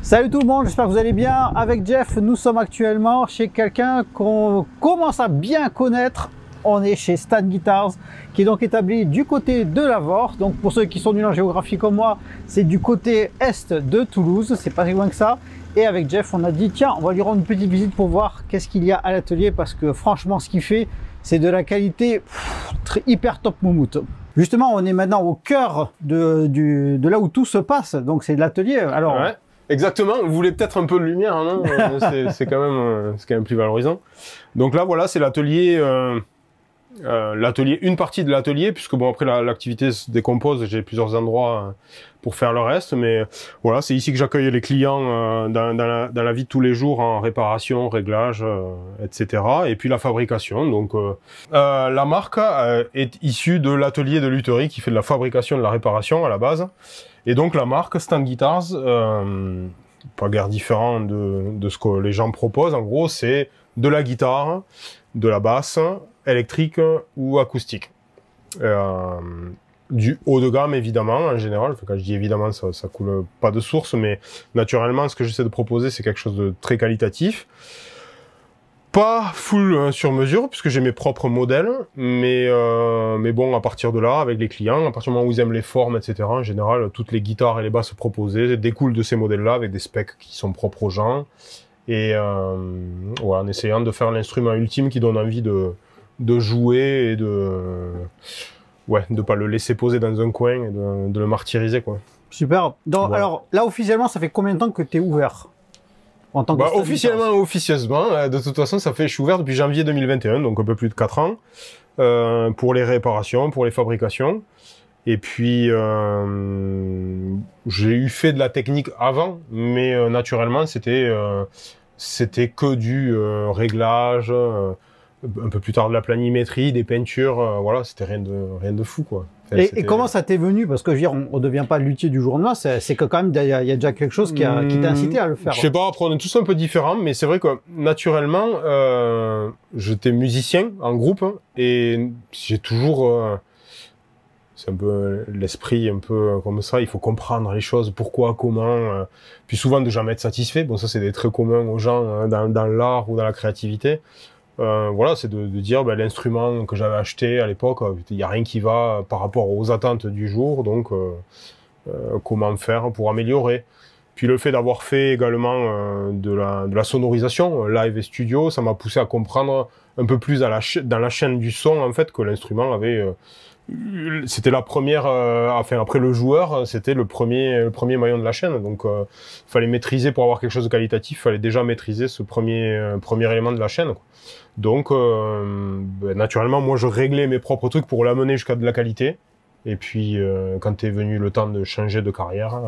Salut tout le monde, j'espère que vous allez bien. Avec Jeff, nous sommes actuellement chez quelqu'un qu'on commence à bien connaître. On est chez Stan Guitars, qui est donc établi du côté de Lavore. Donc pour ceux qui sont nuls en géographie comme moi, c'est du côté est de Toulouse, c'est pas si loin que ça. Et avec Jeff, on a dit tiens, on va lui rendre une petite visite pour voir qu'est-ce qu'il y a à l'atelier, parce que franchement, ce qu'il fait, c'est de la qualité hyper top moumoute. Justement, on est maintenant au cœur de là où tout se passe, donc c'est l'atelier. Alors. Ouais. Exactement, vous voulez peut-être un peu de lumière, hein, c'est quand même plus valorisant. Donc là, voilà, c'est l'atelier, une partie de l'atelier, puisque bon, après l'activité se décompose, j'ai plusieurs endroits pour faire le reste, mais voilà, c'est ici que j'accueille les clients dans la vie de tous les jours, en réparation, réglage, etc. Et puis la fabrication. Donc la marque est issue de l'atelier de lutherie qui fait de la fabrication et de la réparation à la base. Et donc la marque Stan Guitars, pas guère différent de ce que les gens proposent, en gros, c'est de la guitare, de la basse, électrique ou acoustique. Du haut de gamme, évidemment, en général. Enfin, quand je dis évidemment, ça coule pas de source, mais naturellement, ce que j'essaie de proposer, c'est quelque chose de très qualitatif. Pas full sur mesure, puisque j'ai mes propres modèles, mais bon, à partir de là, avec les clients, à partir du moment où ils aiment les formes, etc., en général, toutes les guitares et les basses proposées découlent de ces modèles-là, avec des specs qui sont propres aux gens, et voilà, en essayant de faire l'instrument ultime qui donne envie de jouer et de pas le laisser poser dans un coin et de le martyriser, quoi. Super. Donc, voilà. Alors, là, officiellement, ça fait combien de temps que tu es ouvert? En tant que officieusement, de toute façon, je suis ouvert depuis janvier 2021, donc un peu plus de 4 ans, pour les réparations, pour les fabrications. Et puis, j'ai eu fait de la technique avant, mais naturellement, c'était que du réglage, un peu plus tard de la planimétrie, des peintures, voilà, c'était rien de fou, quoi. Enfin, et comment ça t'est venu? Parce que je veux dire, on devient pas luthier du jour au lendemain, c'est que quand même, il y a déjà quelque chose qui t'a incité à le faire. Je sais pas, après on est tous un peu différents, mais c'est vrai que naturellement, j'étais musicien en groupe, et j'ai toujours... c'est un peu l'esprit un peu comme ça, il faut comprendre les choses, pourquoi, comment, puis souvent de jamais être satisfait. Bon, ça c'est des traits communs aux gens dans l'art ou dans la créativité. Voilà, c'est de dire l'instrument que j'avais acheté à l'époque, il n'y a rien qui va par rapport aux attentes du jour, donc comment faire pour améliorer. Puis le fait d'avoir fait également de la sonorisation, live et studio, ça m'a poussé à comprendre un peu plus dans la chaîne du son, en fait, que l'instrument avait... c'était la première, enfin après le joueur, c'était le premier maillon de la chaîne, donc il fallait maîtriser pour avoir quelque chose de qualitatif, il fallait déjà maîtriser ce premier élément de la chaîne, quoi. Donc naturellement, moi je réglais mes propres trucs pour l'amener jusqu'à de la qualité, et puis quand est venu le temps de changer de carrière,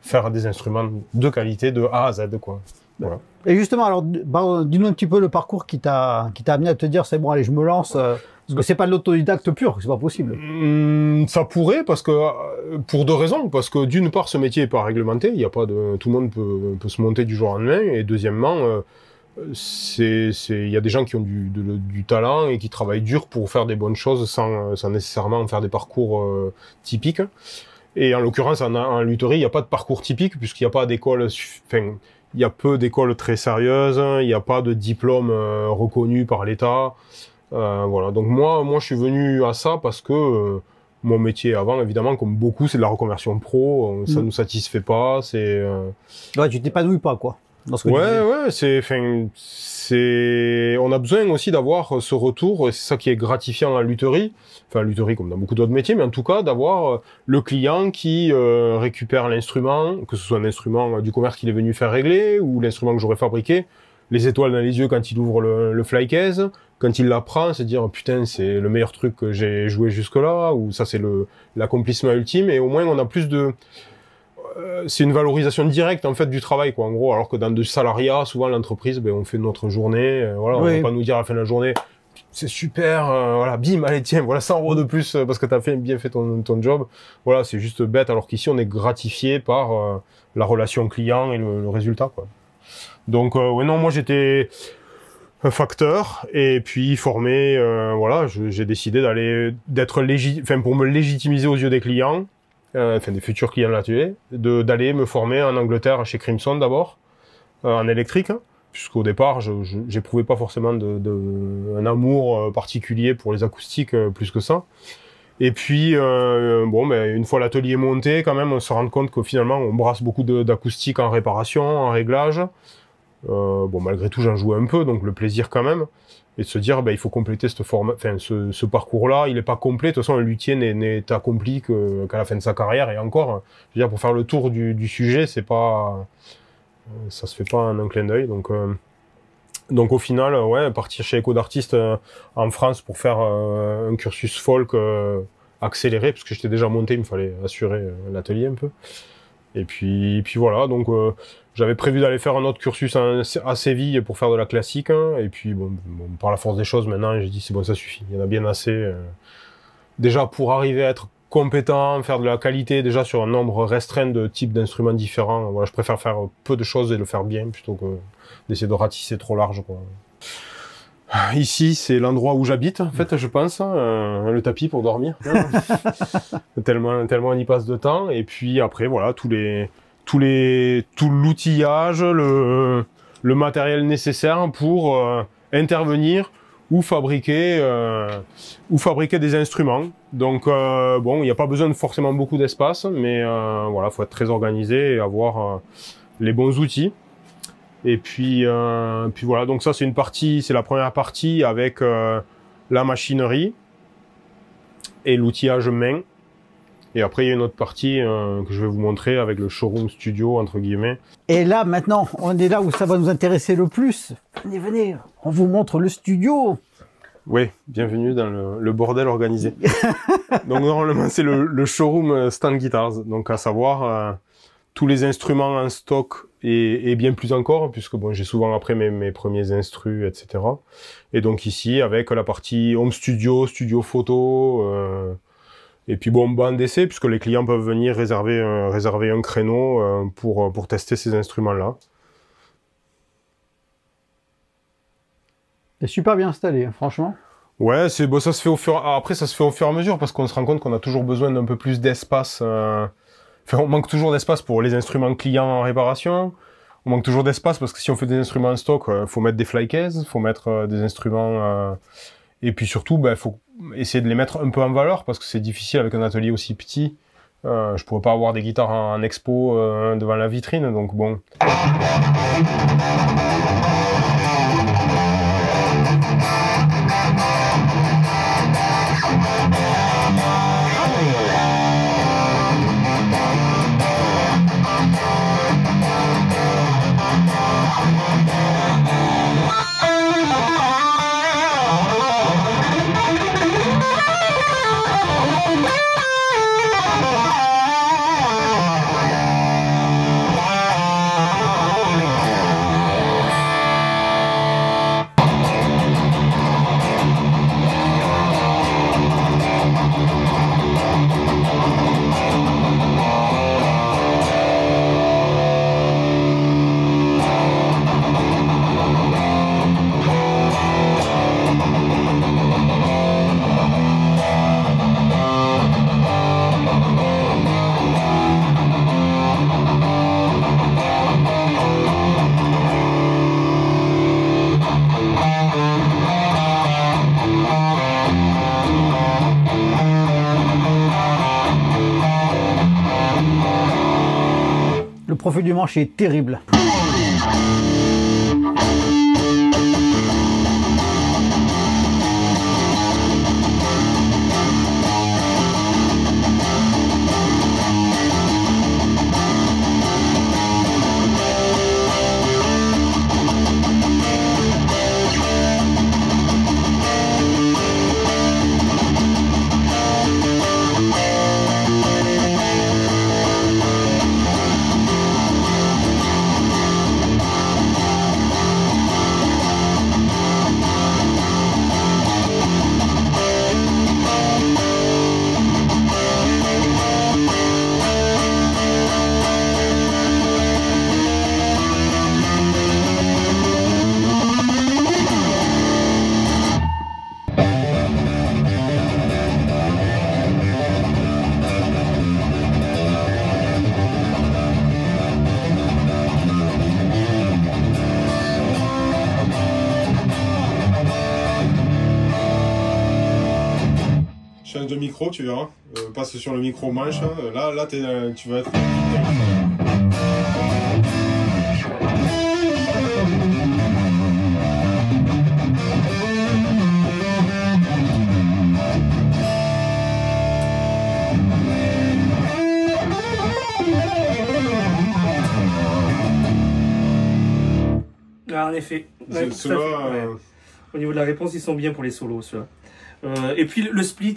faire des instruments de qualité de A à Z, quoi. Voilà. Et justement, alors, dis-nous un petit peu le parcours qui t'a amené à te dire c'est bon, allez, je me lance. Parce que c'est pas de l'autodidacte pur, c'est pas possible. Ça pourrait, parce que pour deux raisons. Parce que d'une part, ce métier est pas réglementé, il y a pas de, tout le monde peut se monter du jour au lendemain. Et deuxièmement, il y a des gens qui ont du talent et qui travaillent dur pour faire des bonnes choses sans nécessairement faire des parcours typiques. Et en l'occurrence, en lutherie, il n'y a pas de parcours typique, puisqu'il n'y a pas d'école, enfin, il y a peu d'écoles très sérieuses, il n'y a pas de diplôme reconnu par l'État. Voilà. Donc moi, je suis venu à ça parce que mon métier avant, évidemment, comme beaucoup, c'est de la reconversion pro. Ça nous satisfait pas. C'est ouais, tu t'épanouis pas, quoi. Dans ce que on a besoin aussi d'avoir ce retour. C'est ça qui est gratifiant à la lutherie. Enfin, lutherie comme dans beaucoup d'autres métiers, mais en tout cas d'avoir le client qui récupère l'instrument, que ce soit un instrument du commerce qu'il est venu faire régler ou l'instrument que j'aurais fabriqué, les étoiles dans les yeux quand il ouvre le fly case, quand il l'apprend, c'est dire putain, c'est le meilleur truc que j'ai joué jusque-là, ou ça c'est l'accomplissement ultime, et au moins on a plus de... c'est une valorisation directe en fait du travail, quoi, en gros, alors que dans du salariat, souvent l'entreprise, on fait notre journée, voilà, on va pas nous dire à la fin de la journée c'est super, voilà, bim, allez tiens, voilà 100 € de plus parce que t'as bien fait ton job, voilà, c'est juste bête, alors qu'ici on est gratifié par la relation client et le résultat, quoi. Donc ouais, non, moi j'étais facteur, et puis formé, voilà, j'ai décidé d'être légitime, enfin pour me légitimiser aux yeux des clients, enfin des futurs clients de l'atelier, d'aller me former en Angleterre chez Crimson d'abord, en électrique, puisqu'au départ, j'éprouvais pas forcément un amour particulier pour les acoustiques plus que ça. Et puis, bon, ben, une fois l'atelier monté, quand même, on se rend compte que finalement, on brasse beaucoup d'acoustique en réparation, en réglage. Bon, malgré tout, j'en joue un peu, donc le plaisir quand même. Et de se dire, ben, il faut compléter ce parcours-là. Il n'est pas complet. De toute façon, un luthier n'est accompli qu'à la fin de sa carrière. Et encore, je veux dire, pour faire le tour du sujet, c'est pas, ça se fait pas en un clin d'œil. Donc au final, ouais, partir chez Echo d'Artiste en France pour faire un cursus folk accéléré, parce que j'étais déjà monté, il me fallait assurer l'atelier un peu. Et puis voilà, donc j'avais prévu d'aller faire un autre cursus à Séville pour faire de la classique, hein, et puis bon, par la force des choses maintenant, j'ai dit c'est bon, ça suffit, il y en a bien assez. Déjà pour arriver à être compétent, faire de la qualité déjà sur un nombre restreint de types d'instruments différents, voilà, je préfère faire peu de choses et le faire bien plutôt que d'essayer de ratisser trop large, quoi. Ici, c'est l'endroit où j'habite, en fait, je pense, hein, le tapis pour dormir. tellement on y passe de temps. Et puis après, voilà, tout l'outillage, le matériel nécessaire pour intervenir ou fabriquer des instruments. Donc bon, il n'y a pas besoin de forcément beaucoup d'espace, mais voilà, faut être très organisé et avoir les bons outils. Et puis voilà, donc ça c'est la première partie avec la machinerie et l'outillage main. Et après il y a une autre partie que je vais vous montrer avec le showroom studio entre guillemets. Et là maintenant, on est là où ça va nous intéresser le plus. Venez, on vous montre le studio. Oui, bienvenue dans le bordel organisé. Donc normalement c'est le showroom Stan Guitars, donc à savoir tous les instruments en stock et bien plus encore, puisque bon, j'ai souvent après mes premiers instrus, etc. Et donc ici, avec la partie home studio, studio photo, et puis bon, banc d'essai, puisque les clients peuvent venir réserver un créneau pour tester ces instruments-là. C'est super bien installé, hein, franchement. Ouais, bon, ça se fait après ça se fait au fur et à mesure, parce qu'on se rend compte qu'on a toujours besoin d'un peu plus d'espace. Enfin, on manque toujours d'espace pour les instruments clients en réparation. On manque toujours d'espace parce que si on fait des instruments en stock, faut mettre des flycases, faut mettre des instruments... et puis surtout, ben, faut essayer de les mettre un peu en valeur parce que c'est difficile avec un atelier aussi petit. Je pourrais pas avoir des guitares en expo devant la vitrine, donc bon... Le profil du manche est terrible. micro, tu verras. Passe sur le micro manche. Là, tu vas être... Ah, en effet. Ouais, au niveau de la réponse, ils sont bien pour les solos, ceux-là. Et puis le split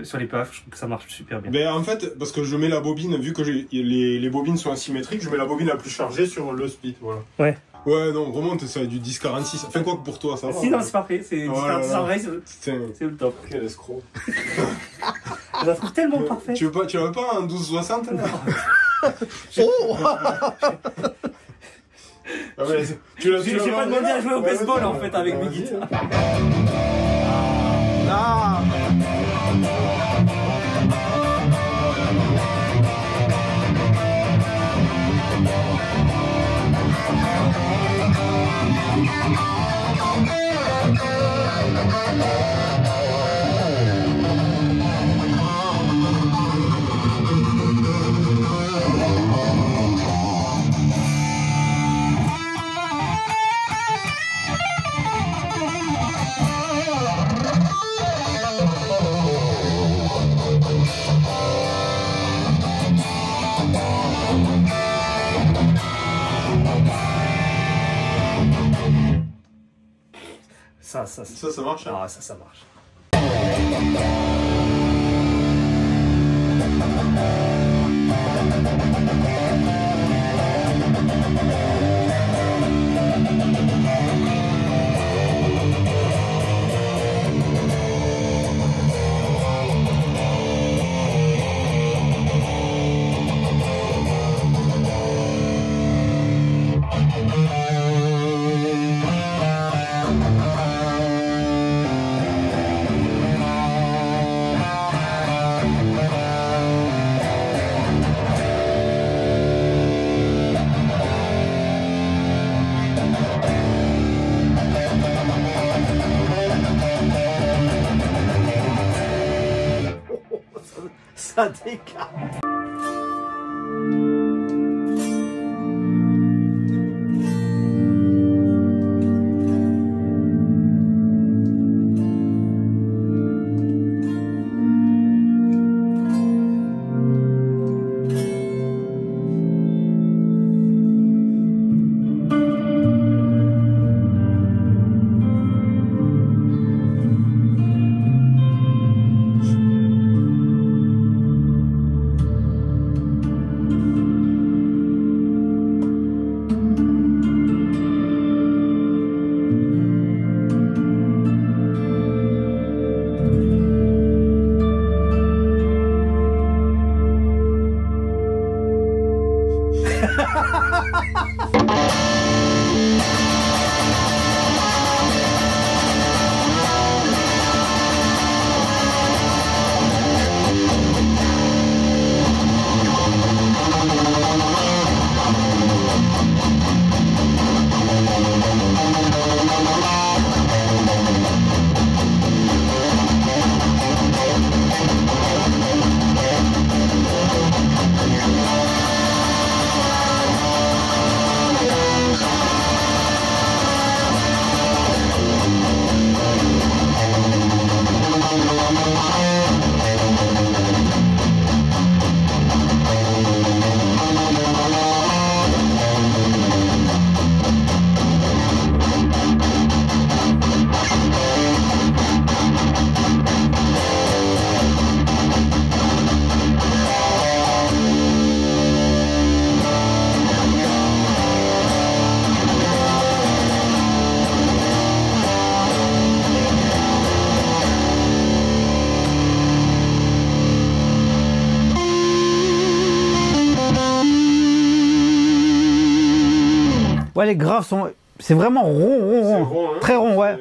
sur les PAF, je trouve que ça marche super bien. Ben, en fait, parce que je mets la bobine, vu que les bobines sont asymétriques, je mets la bobine la plus chargée sur le split. Voilà. Ouais. Ouais, non, remonte, ça du 10-46. Enfin, quoi que pour toi, ça va. Si, non, c'est parfait. C'est le top. Quel escroc. Je la trouve tellement parfait. Tu veux pas un 12-60 là? Oh Ah ouais, j'ai pas demandé à jouer au baseball en fait avec mes guitares. Ah. Ça marche. Ah, ça marche. Ça décale. Ouais, les graves sont... C'est vraiment rond. Rond, hein. Très rond, ouais.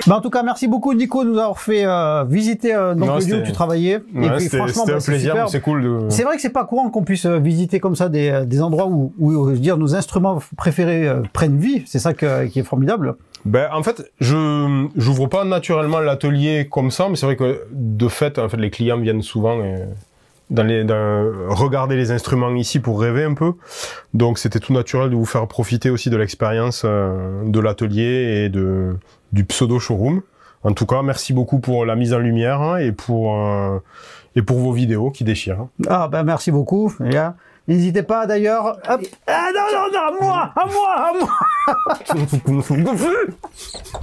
Bah en tout cas, merci beaucoup Nico de nous avoir fait visiter donc le lieu où tu travaillais. Ouais, et puis franchement, c'était un plaisir, c'est cool de... C'est vrai que c'est pas courant qu'on puisse visiter comme ça des endroits où je veux dire, nos instruments préférés prennent vie. C'est ça qui est formidable. Ben, en fait, j'ouvre pas naturellement l'atelier comme ça, mais c'est vrai que de fait, en fait, les clients viennent souvent regarder les instruments ici pour rêver un peu. Donc, c'était tout naturel de vous faire profiter aussi de l'expérience de l'atelier et du pseudo showroom. En tout cas, merci beaucoup pour la mise en lumière hein, et pour vos vidéos qui déchirent. Ah ben merci beaucoup. N'hésitez pas d'ailleurs. Ah non, à moi.